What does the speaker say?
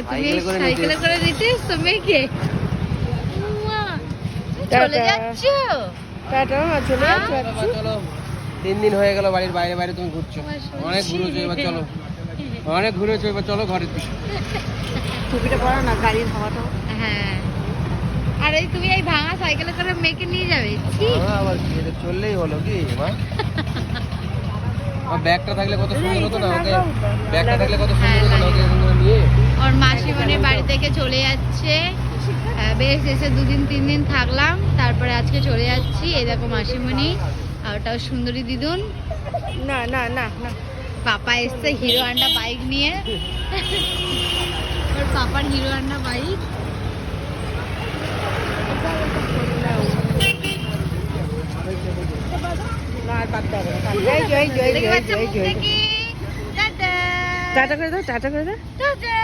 তুমি সাইকেলে করে দিতে এসছো মেয়েকে? চলে যাচ্ছ? টাটা মা, চলে যাচ্ছ? চলো, 3 দিন হয়ে গেল বাড়ির বাইরে বাইরে তুমি ঘুরছো, অনেক ঘুরেছো, এবার চলো, অনেক ঘুরেছো, এবার চলো ঘরে। টুপিটা পরা না, গাড়ির হাওয়াটা। হ্যাঁ, আর এই তুমি এই ভাঙা সাইকেলে করে মেয়েকে নিয়ে যাবে? আবার চললেই হলো কি মা? ব্যাগটা থাকলে কত সুন্দর হতো না, ওকে ব্যাগটা থাকলে কত সুন্দর হতো না, ওকে এরকম করে নিয়ে। ওর মাসিমণির বাড়ি থেকে চলে যাচ্ছে, বেশ এসে 2-3 দিন থাকলাম, তারপরে আজকে চলে যাচ্ছি। এই দেখো মাসিমণি, আর ওটাও সুন্দরী দিদুন। না না না না, পাপা এসছে হিরো হন্ডা বাইক নিয়ে, ওর পাপার হিরো হন্ডা বাইক। না আর পারতে হবে না। জয় জয় জয় জয় জয় জয়। টাটা টাটা করে দাও, টাটা করে দাও। টাটা।